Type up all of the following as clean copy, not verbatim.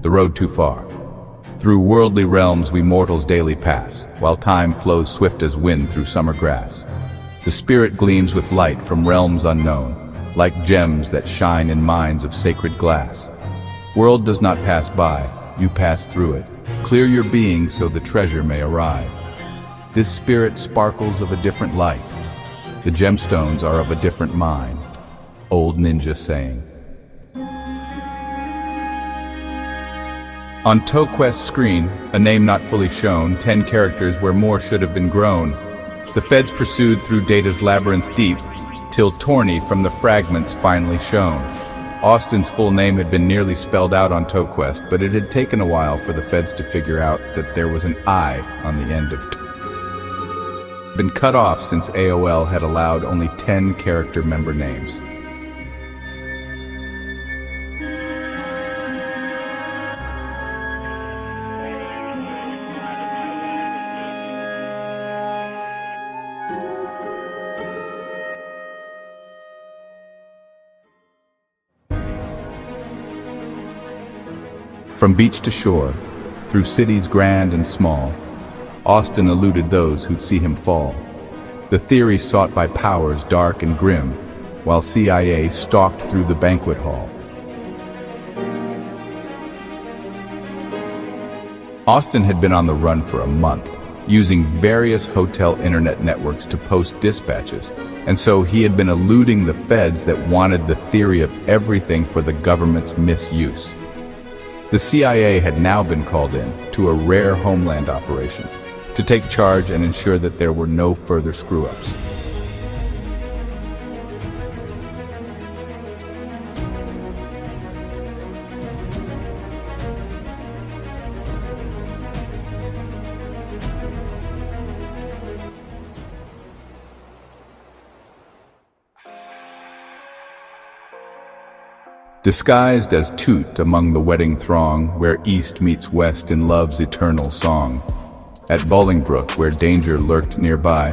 the road too far. Through worldly realms we mortals daily pass, while time flows swift as wind through summer grass. The spirit gleams with light from realms unknown, like gems that shine in mines of sacred glass. World does not pass by, you pass through it. Clear your being so the treasure may arrive. This spirit sparkles of a different light. The gemstones are of a different mine. Old ninja saying. On ToeQuest's screen, a name not fully shown, 10 characters where more should have been grown. The feds pursued through Data's labyrinth deep, till Torny from the fragments finally shown. Austin's full name had been nearly spelled out on ToeQuest, but it had taken a while for the feds to figure out that there was an I on the end of been cut off since AOL had allowed only 10 character member names. From beach to shore, through cities grand and small, Austin eluded those who'd see him fall. The theory sought by powers dark and grim, while CIA stalked through the banquet hall. Austin had been on the run for a month, using various hotel internet networks to post dispatches, and so he had been eluding the feds that wanted the theory of everything for the government's misuse. The CIA had now been called in to a rare homeland operation to take charge and ensure that there were no further screw-ups. Disguised as Toot among the wedding throng, where east meets west in love's eternal song. At Bolingbroke, where danger lurked nearby,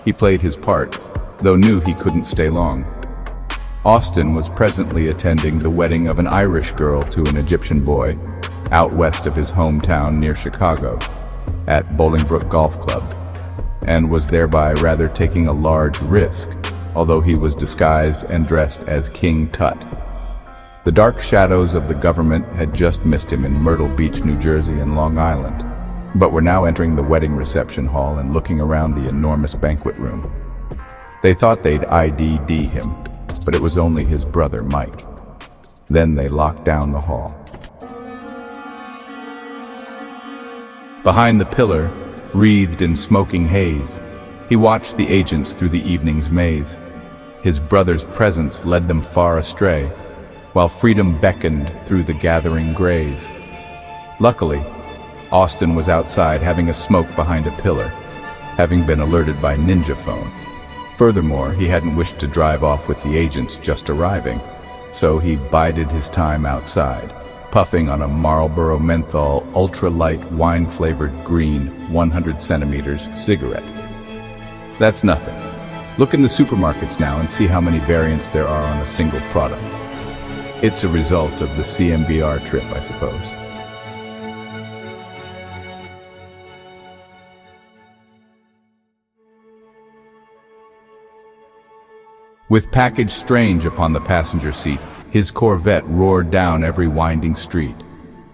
he played his part, though knew he couldn't stay long. Austin was presently attending the wedding of an Irish girl to an Egyptian boy, out west of his hometown near Chicago, at Bolingbroke Golf Club, and was thereby rather taking a large risk, although he was disguised and dressed as King Tut. The dark shadows of the government had just missed him in Myrtle Beach, New Jersey and Long Island, but were now entering the wedding reception hall and looking around the enormous banquet room. They thought they'd ID'd him, but it was only his brother Mike. Then they locked down the hall. Behind the pillar, wreathed in smoking haze, he watched the agents through the evening's maze. His brother's presence led them far astray, while freedom beckoned through the gathering grays. Luckily, Austin was outside having a smoke behind a pillar, having been alerted by Ninja Phone. Furthermore, he hadn't wished to drive off with the agents just arriving, so he bided his time outside, puffing on a Marlboro Menthol ultra-light wine-flavored green 100 centimeters cigarette. That's nothing. Look in the supermarkets now and see how many variants there are on a single product. It's a result of the CMBR trip, I suppose. With package strange upon the passenger seat, his Corvette roared down every winding street.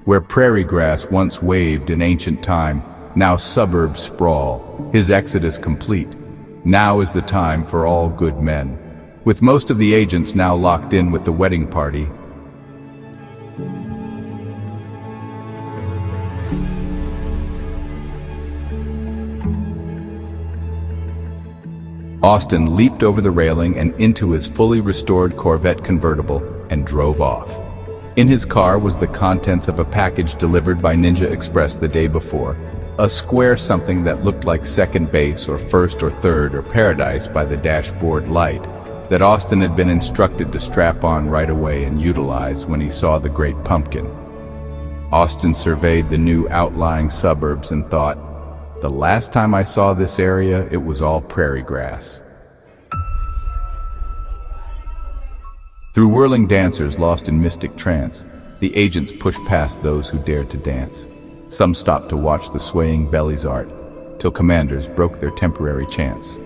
Where prairie grass once waved in ancient time, now suburbs sprawl, his exodus complete. Now is the time for all good men. With most of the agents now locked in with the wedding party, Austin leaped over the railing and into his fully restored Corvette convertible and drove off. In his car was the contents of a package delivered by Ninja Express the day before, a square something that looked like second base or first or third or paradise by the dashboard light, that Austin had been instructed to strap on right away and utilize when he saw the Great Pumpkin. Austin surveyed the new outlying suburbs and thought, the last time I saw this area, it was all prairie grass. Through whirling dancers lost in mystic trance, The agents pushed past those who dared to dance. Some stopped to watch the swaying bellies art, till commanders broke their temporary chance.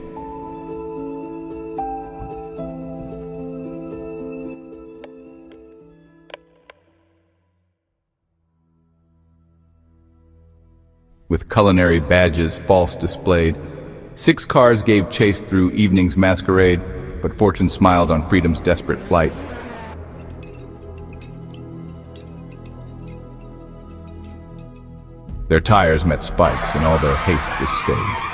With culinary badges false displayed, 6 cars gave chase through evening's masquerade, but fortune smiled on freedom's desperate flight. Their tires met spikes, and all their haste was stayed.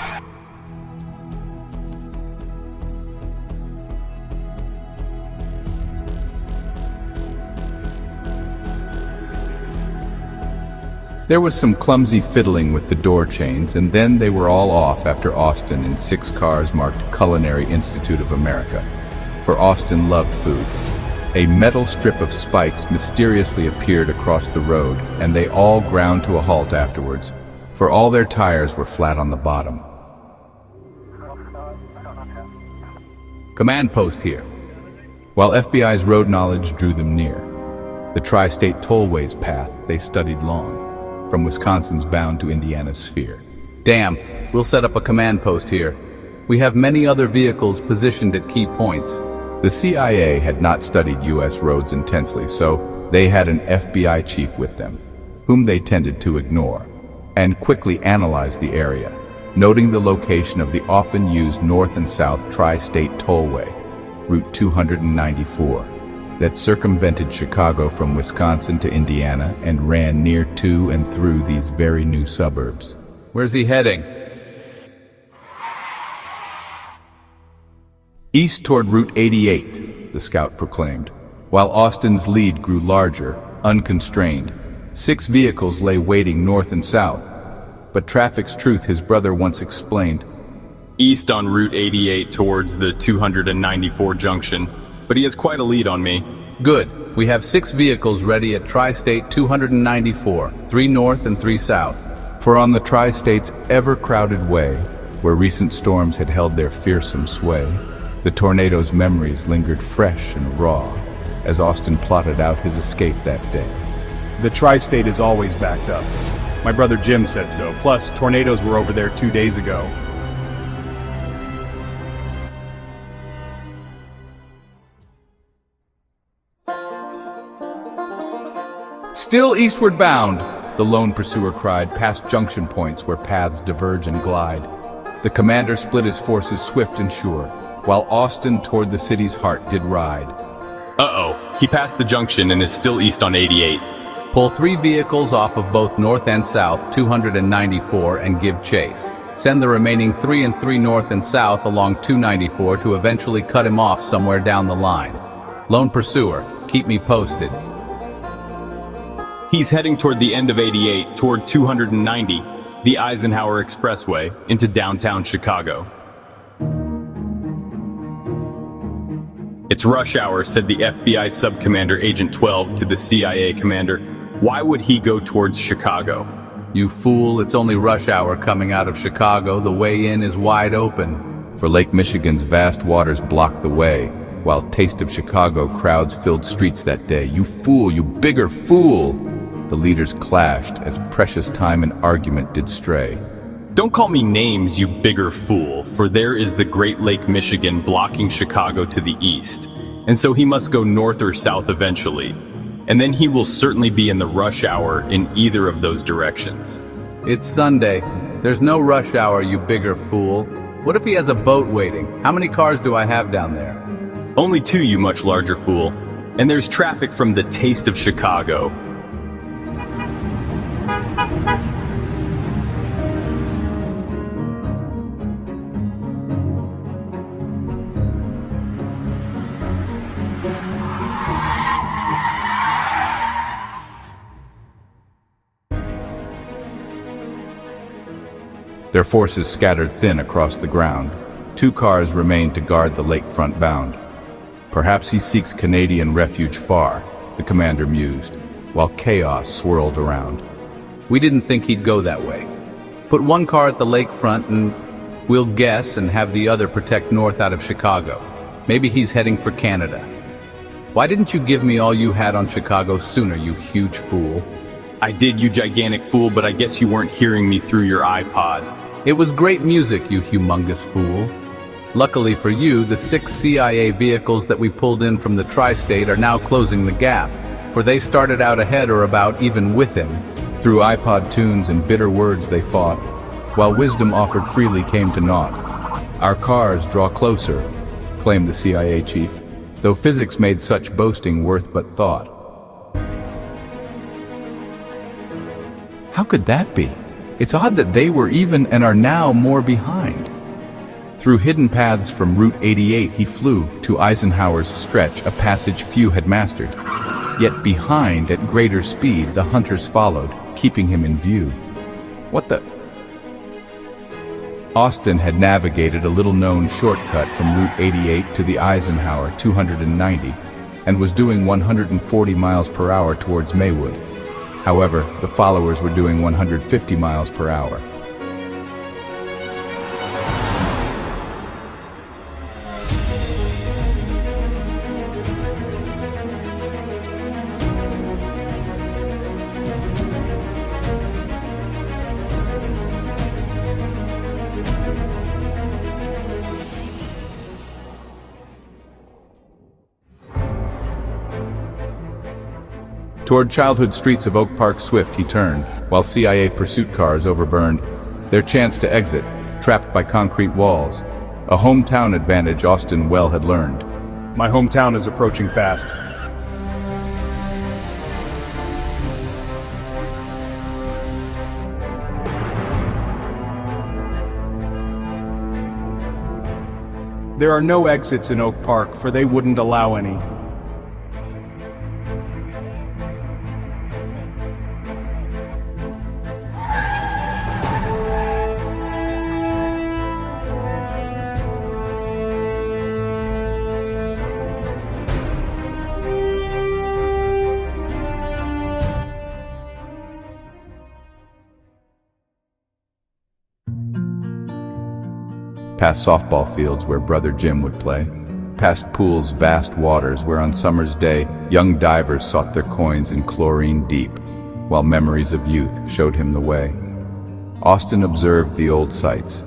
There was some clumsy fiddling with the door chains, and then they were all off after Austin in 6 cars marked Culinary Institute of America. For Austin loved food. A metal strip of spikes mysteriously appeared across the road, and they all ground to a halt afterwards, for all their tires were flat on the bottom. Command post here. While FBI's road knowledge drew them near, the tri-state tollways path they studied long, from Wisconsin's bound to Indiana's sphere. Damn, we'll set up a command post here. We have many other vehicles positioned at key points. The CIA had not studied U.S. roads intensely, so they had an FBI chief with them, whom they tended to ignore, and quickly analyzed the area, noting the location of the often used north and south tri-state tollway, Route 294, that circumvented Chicago from Wisconsin to Indiana and ran near to and through these very new suburbs. Where's he heading? East toward Route 88, the scout proclaimed. While Austin's lead grew larger, unconstrained, 6 vehicles lay waiting north and south. But traffic's truth, his brother once explained. East on Route 88 towards the 294 junction, but he has quite a lead on me. Good. We have 6 vehicles ready at Tri-State 294, 3 north and 3 south. For on the Tri-State's ever-crowded way, where recent storms had held their fearsome sway, the tornado's memories lingered fresh and raw, as Austin plotted out his escape that day. The Tri-State is always backed up. My brother Jim said so, plus tornadoes were over there 2 days ago. Still eastward bound, the lone pursuer cried, past junction points where paths diverge and glide. The commander split his forces swift and sure, while Austin toward the city's heart did ride. Uh-oh, he passed the junction and is still east on 88. Pull 3 vehicles off of both north and south 294 and give chase. Send the remaining 3 and 3 north and south along 294 to eventually cut him off somewhere down the line. Lone pursuer, keep me posted. He's heading toward the end of 88, toward 290, the Eisenhower Expressway, into downtown Chicago. It's rush hour, said the FBI subcommander Agent 12 to the CIA commander. Why would he go towards Chicago? You fool, it's only rush hour coming out of Chicago. The way in is wide open. For Lake Michigan's vast waters blocked the way, while Taste of Chicago crowds filled streets that day. You fool, you bigger fool! The leaders clashed as precious time and argument did stray. Don't call me names, you bigger fool, for there is the Great Lake Michigan blocking Chicago to the east, and so he must go north or south eventually, and then he will certainly be in the rush hour in either of those directions. It's Sunday. There's no rush hour, you bigger fool. What if he has a boat waiting? How many cars do I have down there? Only 2, you much larger fool, and there's traffic from the Taste of Chicago. Their forces scattered thin across the ground. 2 cars remained to guard the lakefront bound. Perhaps he seeks Canadian refuge far, the commander mused, while chaos swirled around. We didn't think he'd go that way. Put 1 car at the lakefront and we'll guess and have the other protect north out of Chicago. Maybe he's heading for Canada. Why didn't you give me all you had on Chicago sooner, you huge fool? I did, you gigantic fool, but I guess you weren't hearing me through your iPod. It was great music, you humongous fool. Luckily for you, the 6 CIA vehicles that we pulled in from the tri-state are now closing the gap, for they started out ahead or about even with him. Through iPod tunes and bitter words they fought, while wisdom offered freely came to naught. Our cars draw closer, claimed the CIA chief, though physics made such boasting worth but thought. How could that be? It's odd that they were even and are now more behind. Through hidden paths from Route 88 he flew to Eisenhower's stretch, a passage few had mastered. Yet behind at greater speed the hunters followed, keeping him in view. What the? Austin had navigated a little-known shortcut from Route 88 to the Eisenhower 290 and was doing 140 miles per hour towards Maywood. However, the followers were doing 150 miles per hour. Toward childhood streets of Oak Park Swift he turned, while CIA pursuit cars overburned their chance to exit, trapped by concrete walls. A hometown advantage Austin well had learned. My hometown is approaching fast. There are no exits in Oak Park, for they wouldn't allow any. Past softball fields where brother Jim would play, past pools' vast waters where on summer's day young divers sought their coins in chlorine deep, while memories of youth showed him the way. Austin observed the old sights.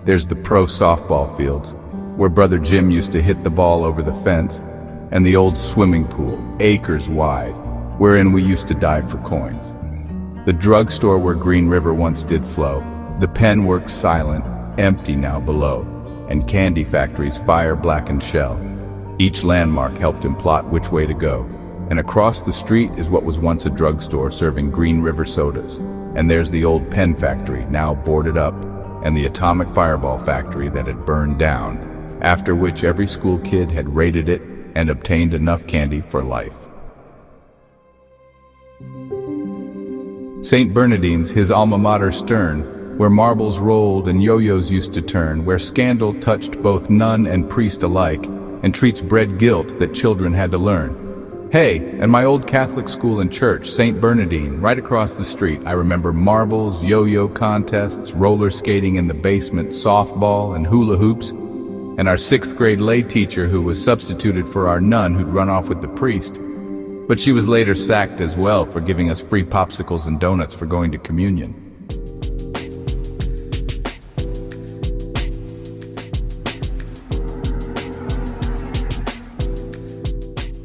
There's the pro softball fields, where brother Jim used to hit the ball over the fence, and the old swimming pool, acres wide, wherein we used to dive for coins. The drugstore where Green River once did flow, the pen works silent, empty now below, and candy factories fire-blackened shell. Each landmark helped him plot which way to go, and across the street is what was once a drugstore serving Green River sodas, and there's the old pen factory now boarded up, and the atomic fireball factory that had burned down, after which every school kid had raided it and obtained enough candy for life. St. Bernardine's, his alma mater stern, where marbles rolled and yo-yos used to turn, where scandal touched both nun and priest alike, and treats bred guilt that children had to learn. Hey, and my old Catholic school and church, St. Bernardine, right across the street, I remember marbles, yo-yo contests, roller skating in the basement, softball, and hula hoops, and our 6th grade lay teacher who was substituted for our nun who'd run off with the priest. But she was later sacked as well for giving us free popsicles and donuts for going to communion.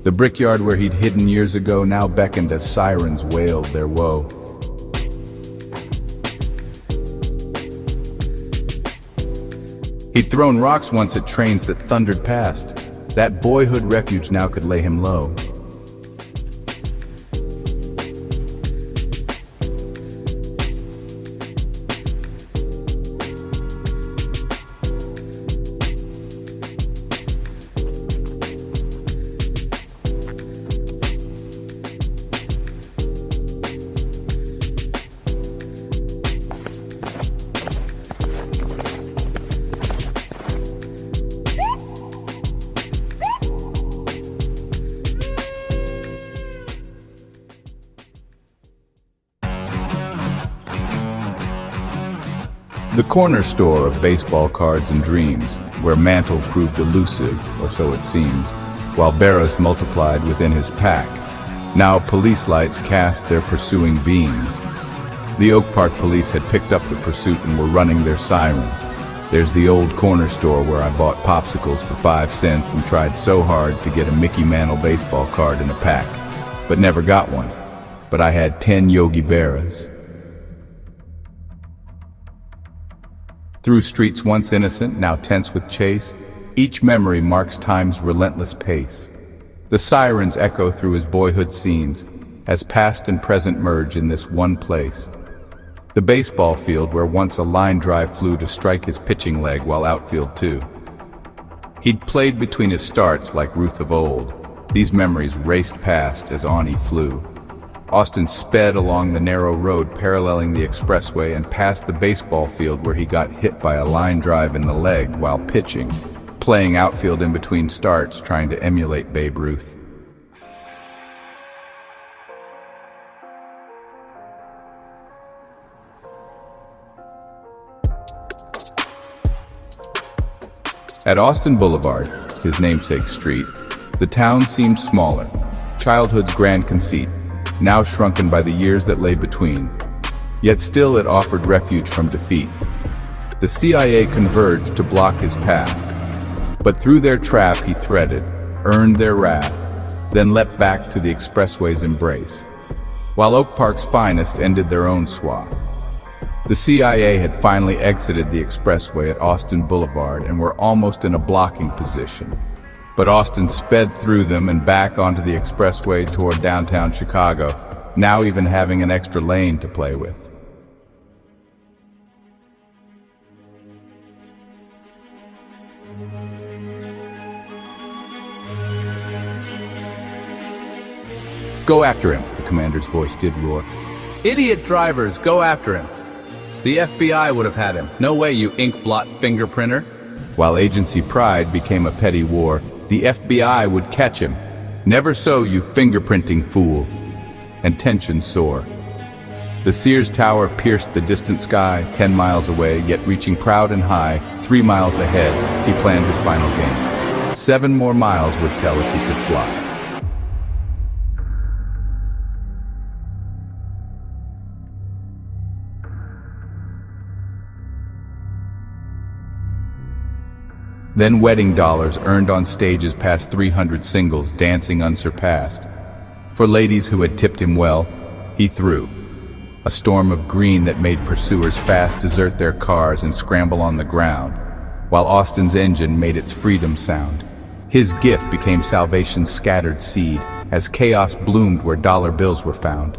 The brickyard where he'd hidden years ago now beckoned as sirens wailed their woe. He'd thrown rocks once at trains that thundered past. That boyhood refuge now could lay him low. The corner store of baseball cards and dreams, where Mantle proved elusive, or so it seems, while Barras multiplied within his pack. Now police lights cast their pursuing beams. The Oak Park police had picked up the pursuit and were running their sirens. There's the old corner store where I bought popsicles for 5 cents and tried so hard to get a Mickey Mantle baseball card in a pack, but never got one. But I had 10 Yogi Berras. Through streets once innocent, now tense with chase, each memory marks time's relentless pace. The sirens echo through his boyhood scenes, as past and present merge in this one place. The baseball field where once a line drive flew to strike his pitching leg while outfield too. He'd played between his starts like Ruth of old. These memories raced past as on he flew. Austin sped along the narrow road paralleling the expressway and past the baseball field where he got hit by a line drive in the leg while pitching, playing outfield in between starts trying to emulate Babe Ruth. At Austin Boulevard, his namesake street, the town seemed smaller, childhood's grand conceit, now shrunken by the years that lay between. Yet still it offered refuge from defeat. The CIA converged to block his path, but through their trap he threaded, earned their wrath, then leapt back to the expressway's embrace, while Oak Park's finest ended their own swath. The CIA had finally exited the expressway at Austin Boulevard and were almost in a blocking position. But Austin sped through them and back onto the expressway toward downtown Chicago, now even having an extra lane to play with. Go after him, the commander's voice did roar. Idiot drivers, go after him. The FBI would have had him. No way, you ink blot fingerprinter. While agency pride became a petty war, the FBI would catch him. Never so, you fingerprinting fool. And tension sore. The Sears Tower pierced the distant sky, 10 miles away, yet reaching proud and high, 3 miles ahead, he planned his final game. 7 more miles would tell if he could fly. Then wedding dollars earned on stages past 300 singles, dancing unsurpassed. For ladies who had tipped him well, he threw. A storm of green that made pursuers fast desert their cars and scramble on the ground, while Austin's engine made its freedom sound. His gift became salvation's scattered seed, as chaos bloomed where dollar bills were found.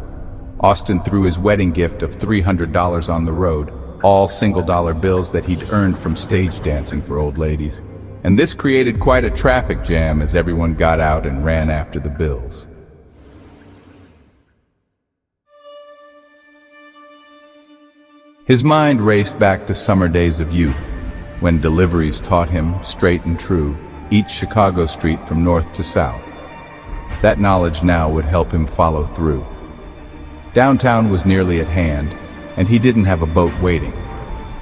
Austin threw his wedding gift of $300 on the road, all single-dollar bills that he'd earned from stage dancing for old ladies. And this created quite a traffic jam as everyone got out and ran after the bills. His mind raced back to summer days of youth, when deliveries taught him, straight and true, each Chicago street from north to south. That knowledge now would help him follow through. Downtown was nearly at hand, and he didn't have a boat waiting,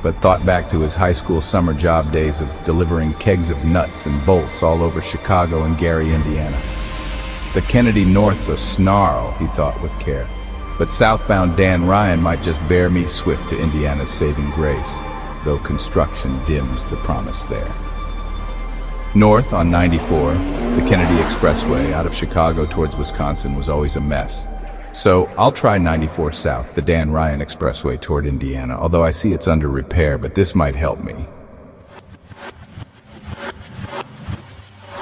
but thought back to his high school summer job days of delivering kegs of nuts and bolts all over Chicago and Gary, Indiana. The Kennedy North's a snarl, he thought with care, but southbound Dan Ryan might just bear me swift to Indiana's saving grace, though construction dims the promise there. North on 94, the Kennedy Expressway out of Chicago towards Wisconsin was always a mess. So I'll try 94 South, the Dan Ryan Expressway toward Indiana, although I see it's under repair, but this might help me.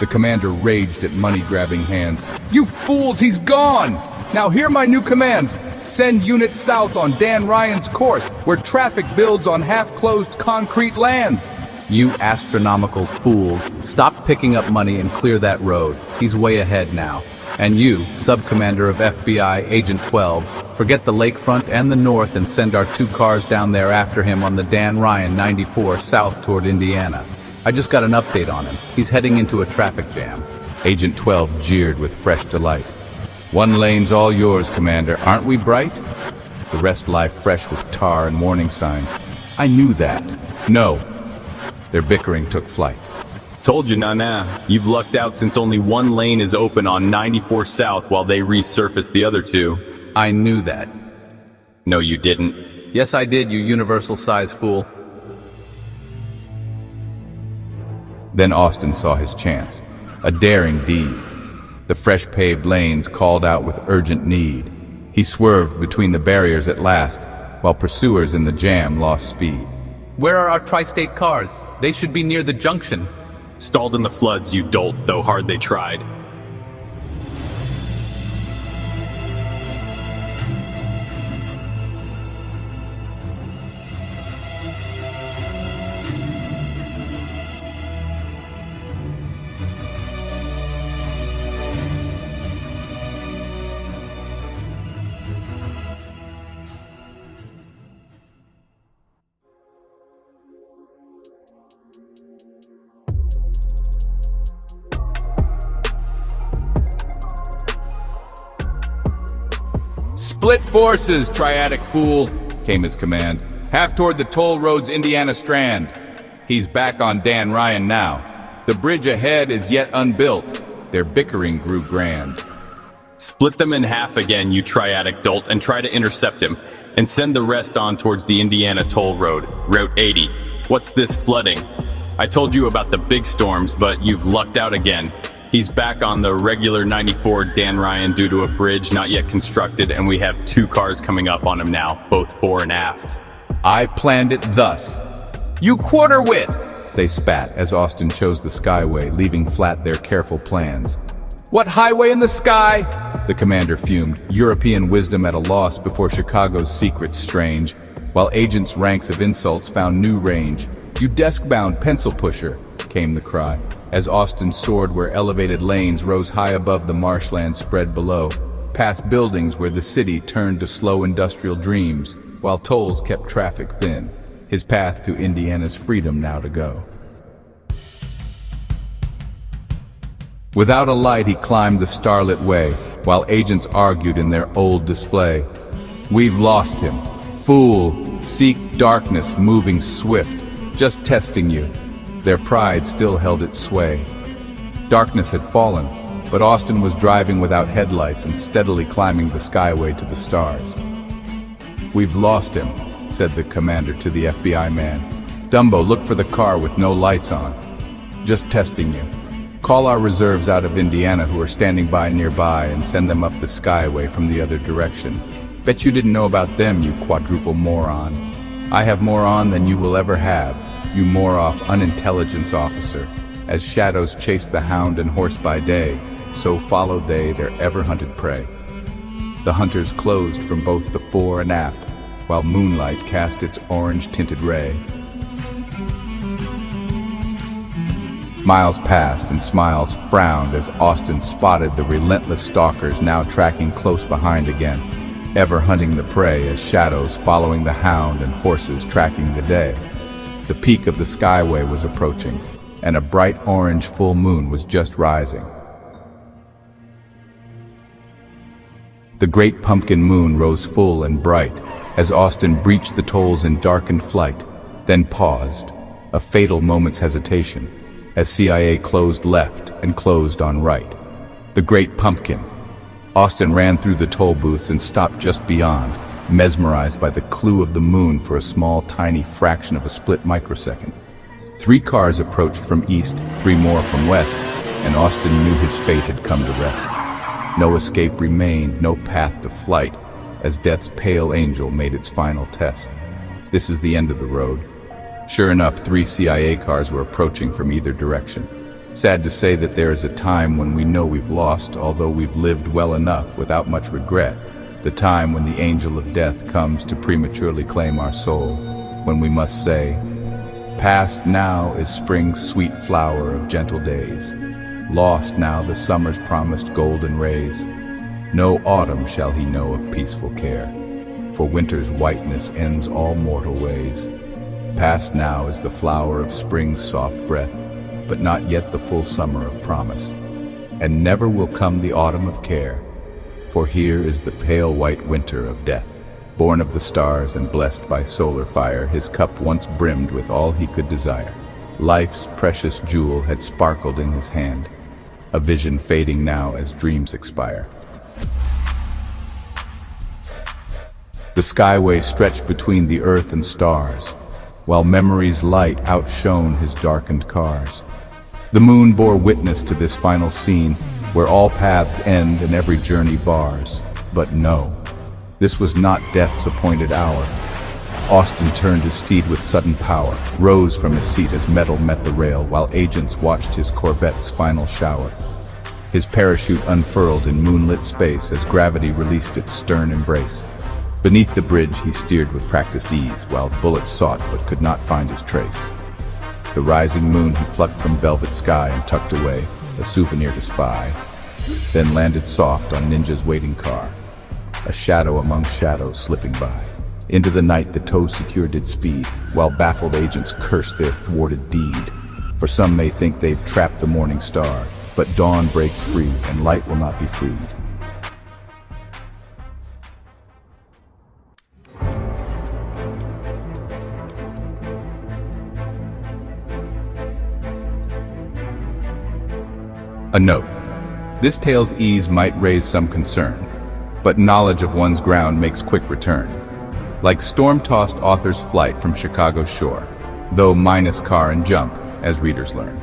The commander raged at money-grabbing hands. You fools, he's gone! Now hear my new commands. Send units south on Dan Ryan's course, where traffic builds on half-closed concrete lands. You astronomical fools, stop picking up money and clear that road. He's way ahead now. And you, Sub-Commander of FBI, Agent 12, forget the lakefront and the north and send our 2 cars down there after him on the Dan Ryan 94 south toward Indiana. I just got an update on him. He's heading into a traffic jam. Agent 12 jeered with fresh delight. 1 lane's all yours, Commander. Aren't we bright? The rest lie fresh with tar and warning signs. I knew that. No. Their bickering took flight. Told you, Nana. You've lucked out since only one lane is open on 94 South while they resurface the other two. I knew that. No, you didn't. Yes, I did, you universal-size fool. Then Austin saw his chance, a daring deed. The fresh paved lanes called out with urgent need. He swerved between the barriers at last, while pursuers in the jam lost speed. Where are our tri-state cars? They should be near the junction. Stalled in the floods, you dolt, though hard they tried. "Split forces, triadic fool," came his command. "Half toward the toll road's Indiana Strand." He's back on Dan Ryan now. The bridge ahead is yet unbuilt. Their bickering grew grand. Split them in half again, you triadic dolt, and try to intercept him, and send the rest on towards the Indiana toll road, Route 80. What's this flooding? I told you about the big storms, but you've lucked out again. He's back on the regular 94 Dan Ryan due to a bridge not yet constructed, and we have 2 cars coming up on him now, both fore and aft. "I planned it thus." "You quarter-wit!" they spat as Austin chose the Skyway, leaving flat their careful plans. "What highway in the sky?" the commander fumed, European wisdom at a loss before Chicago's secrets strange, while agents' ranks of insults found new range. "You desk-bound pencil pusher," came the cry, as Austin soared where elevated lanes rose high above the marshland spread below, past buildings where the city turned to slow industrial dreams, while tolls kept traffic thin, his path to Indiana's freedom now to go. Without a light he climbed the starlit way, while agents argued in their old display. "We've lost him. Fool, seek darkness moving swift, just testing you." Their pride still held its sway. Darkness had fallen, but Austin was driving without headlights and steadily climbing the skyway to the stars. "We've lost him," said the commander to the FBI man. "Dumbo, look for the car with no lights on. Just testing you. Call our reserves out of Indiana who are standing by nearby and send them up the skyway from the other direction. Bet you didn't know about them, you quadruple moron. I have more on than you will ever have, you more-off unintelligence officer. As shadows chase the hound and horse by day, so followed they their ever-hunted prey." The hunters closed from both the fore and aft, while moonlight cast its orange-tinted ray. Miles passed and Smiles frowned as Austin spotted the relentless stalkers now tracking close behind again, ever hunting the prey as shadows following the hound and horses tracking the day. The peak of the skyway was approaching, and a bright orange full moon was just rising. The great pumpkin moon rose full and bright as Austin breached the tolls in darkened flight, then paused, a fatal moment's hesitation, as CIA closed left and closed on right. The great pumpkin. Austin ran through the toll booths and stopped just beyond, mesmerized by the clue of the moon for a small, tiny fraction of a split microsecond. 3 cars approached from east, 3 more from west, and Austin knew his fate had come to rest. No escape remained, no path to flight, as death's pale angel made its final test. This is the end of the road. Sure enough, 3 CIA cars were approaching from either direction. Sad to say that there is a time when we know we've lost, although we've lived well enough without much regret. The time when the angel of death comes to prematurely claim our soul, when we must say, "Past now is spring's sweet flower of gentle days. Lost now the summer's promised golden rays. No autumn shall he know of peaceful care, for winter's whiteness ends all mortal ways. Past now is the flower of spring's soft breath, but not yet the full summer of promise. And never will come the autumn of care, for here is the pale white winter of death. Born of the stars and blessed by solar fire, his cup once brimmed with all he could desire. Life's precious jewel had sparkled in his hand, a vision fading now as dreams expire. The skyway stretched between the earth and stars, while memory's light outshone his darkened cars. The moon bore witness to this final scene, where all paths end and every journey bars. But no, this was not death's appointed hour. Austin turned his steed with sudden power, rose from his seat as metal met the rail, while agents watched his Corvette's final shower. His parachute unfurled in moonlit space as gravity released its stern embrace. Beneath the bridge he steered with practiced ease, while bullets sought but could not find his trace. The rising moon he plucked from velvet sky and tucked away, a souvenir to spy, then landed soft on Ninja's waiting car, a shadow among shadows slipping by. Into the night the tow secure did speed, while baffled agents cursed their thwarted deed. For some may think they've trapped the morning star, but dawn breaks free and light will not be freed. A note. This tale's ease might raise some concern, but knowledge of one's ground makes quick return. Like storm-tossed author's flight from Chicago's shore, though minus car and jump, as readers learn.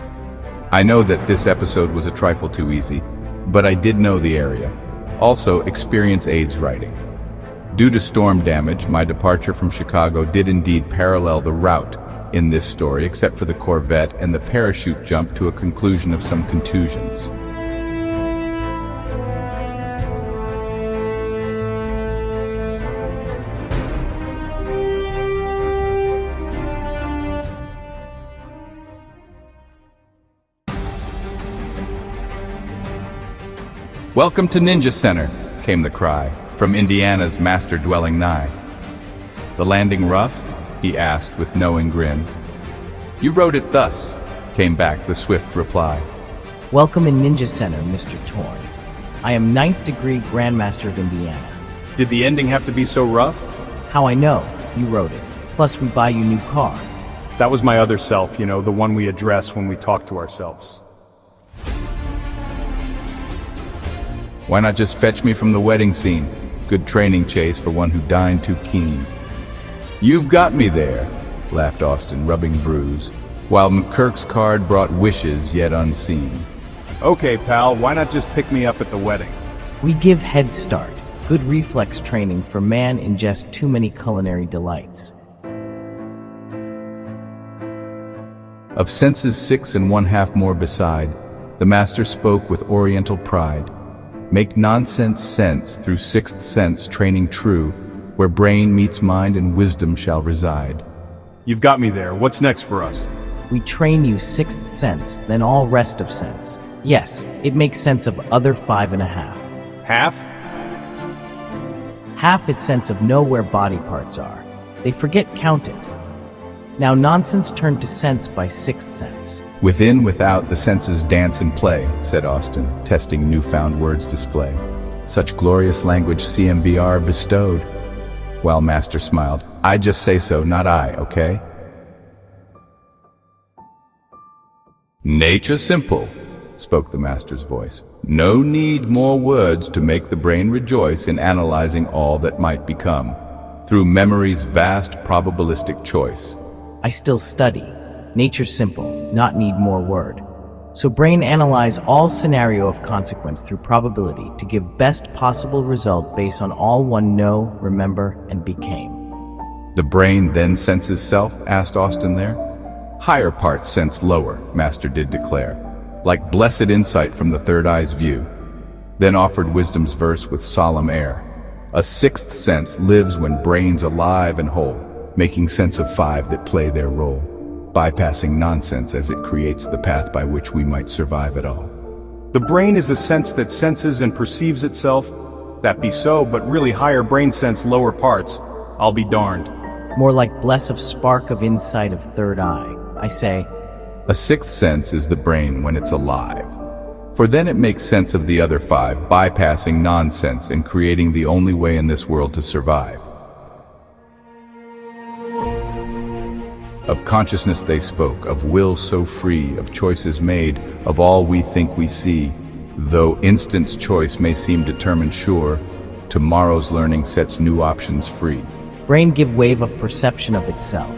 I know that this episode was a trifle too easy, but I did know the area. Also, experience aids writing. Due to storm damage, my departure from Chicago did indeed parallel the route in this story, except for the Corvette and the parachute jump to a conclusion of some contusions. "Welcome to Ninja Center," came the cry, from Indiana's master dwelling nigh. "The landing rough?" he asked with knowing grin. "You wrote it thus," came back the swift reply. "Welcome in Ninja Center, Mr. Torn. I am 9th degree Grandmaster of Indiana. Did the ending have to be so rough? How I know? You wrote it. Plus we buy you new car." That was my other self, you know, the one we address when we talk to ourselves. "Why not just fetch me from the wedding scene? Good training, Chase, for one who dined too keen." "You've got me there," laughed Austin, rubbing bruise, while McKirk's card brought wishes yet unseen. "Okay, pal, why not just pick me up at the wedding?" We give head start. Good reflex training for man ingests too many culinary delights. Of senses 6 and 1/2 more beside, the master spoke with oriental pride. Make nonsense sense through 6th sense training true, where brain meets mind and wisdom shall reside. "You've got me there. What's next for us?" We train you 6th sense, then all rest of sense. Yes, it makes sense of other 5.5. Half? Half is sense of know where body parts are. They forget count it. Now nonsense turned to sense by 6th sense. "Within, without, the senses dance and play," said Austin, testing newfound words display. "Such glorious language CMBR bestowed." While Master smiled, "I just say so, not I, okay?" "Nature simple," spoke the Master's voice. "No need more words to make the brain rejoice in analyzing all that might become, through memory's vast probabilistic choice." I still study. Nature simple, not need more word. So brain analyze all scenario of consequence through probability to give best possible result based on all one know, remember, and became. "The brain then senses self?" asked Austin there. "Higher parts sense lower," Master did declare, like blessed insight from the third eye's view. Then offered wisdom's verse with solemn air. "A 6th sense lives when brain's alive and whole, making sense of 5 that play their role, bypassing nonsense as it creates the path by which we might survive it all." The brain is a sense that senses and perceives itself? That be so, but really higher brain sense lower parts. I'll be darned. More like bless of spark of insight of third eye. I say, A 6th sense is the brain when it's alive, for then it makes sense of the other 5, bypassing nonsense and creating the only way in this world to survive. Of consciousness they spoke, of will so free, of choices made, of all we think we see. Though instant's choice may seem determined sure, tomorrow's learning sets new options free. Brain give wave of perception of itself.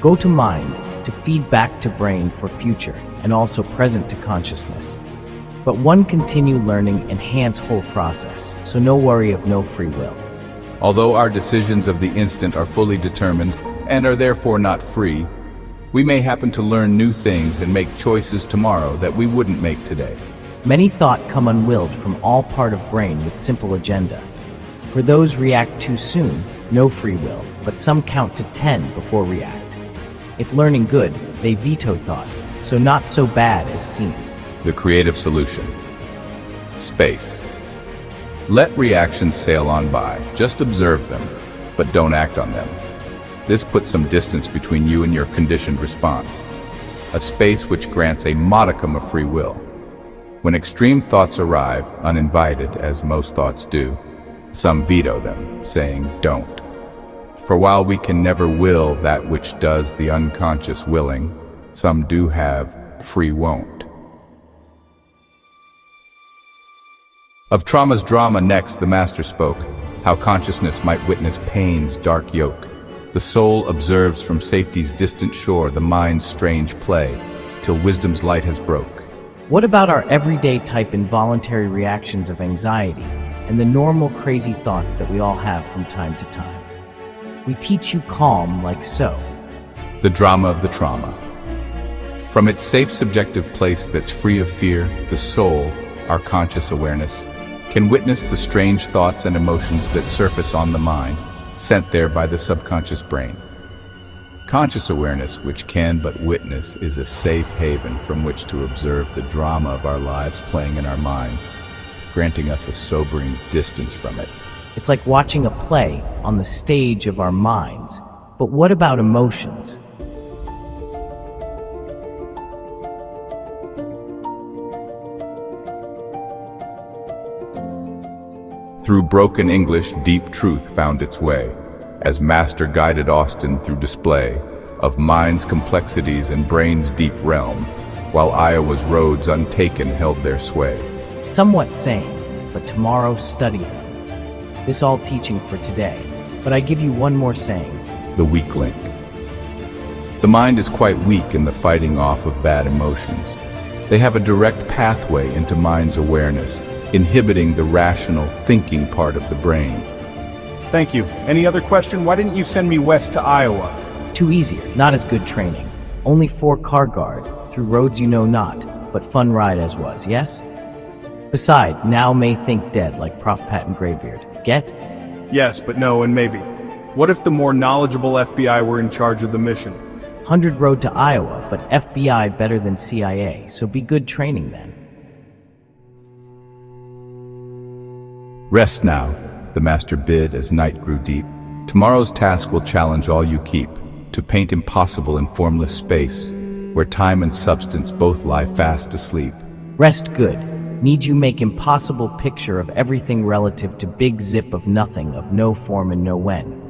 Go to mind to feed back to brain for future and also present to consciousness. But one continue learning enhance whole process, so no worry of no free will. Although our decisions of the instant are fully determined and are therefore not free, we may happen to learn new things and make choices tomorrow that we wouldn't make today. Many thought come unwilled from all part of brain with simple agenda. For those react too soon, no free will, but some count to 10 before react. If learning good, they veto thought, so not so bad as seen. The creative solution. Space. Let reactions sail on by, just observe them, but don't act on them. This puts some distance between you and your conditioned response, a space which grants a modicum of free will. When extreme thoughts arrive, uninvited, as most thoughts do, some veto them, saying, don't. For while we can never will that which does the unconscious willing, some do have free won't. Of trauma's drama next the master spoke, how consciousness might witness pain's dark yoke. The soul observes from safety's distant shore the mind's strange play, till wisdom's light has broke. What about our everyday type involuntary reactions of anxiety and the normal crazy thoughts that we all have from time to time? We teach you calm like so. The drama of the trauma. From its safe subjective place that's free of fear, the soul, our conscious awareness, can witness the strange thoughts and emotions that surface on the mind, sent there by the subconscious brain. Conscious awareness, which can but witness, is a safe haven from which to observe the drama of our lives playing in our minds, granting us a sobering distance from it. It's like watching a play on the stage of our minds. But what about emotions? Through broken English, deep truth found its way, as master guided Austin through display of mind's complexities and brain's deep realm, while Iowa's roads untaken held their sway. Somewhat sane, but tomorrow study them. This all teaching for today, but I give you one more saying. The weak link. The mind is quite weak in the fighting off of bad emotions. They have a direct pathway into mind's awareness, inhibiting the rational, thinking part of the brain. Thank you. Any other question? Why didn't you send me west to Iowa? Too easier, not as good training. Only 4 car guard, through roads you know not, but fun ride as was, yes? Beside, now may think dead like Prof. Patton Graybeard. Get? Yes, but no, and maybe. What if the more knowledgeable FBI were in charge of the mission? 100 road to Iowa, but FBI better than CIA, so be good training then. Rest now, the master bid as night grew deep. Tomorrow's task will challenge all you keep, to paint impossible in formless space, where time and substance both lie fast asleep. Rest good. Need you make impossible picture of everything relative to big zip of nothing, of no form and no when.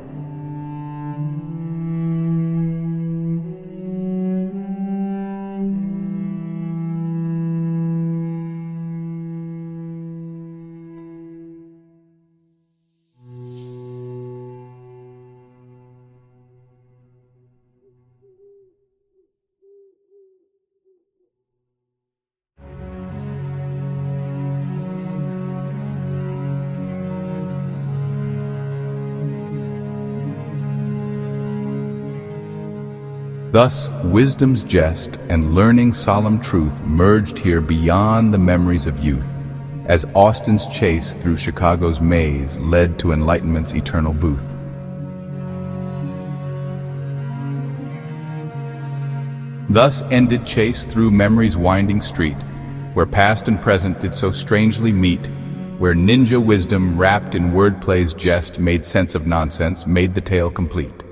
Thus, wisdom's jest and learning's solemn truth merged here beyond the memories of youth, as Austin's chase through Chicago's maze led to enlightenment's eternal booth. Thus ended chase through memory's winding street, where past and present did so strangely meet, where ninja wisdom wrapped in wordplay's jest made sense of nonsense, made the tale complete.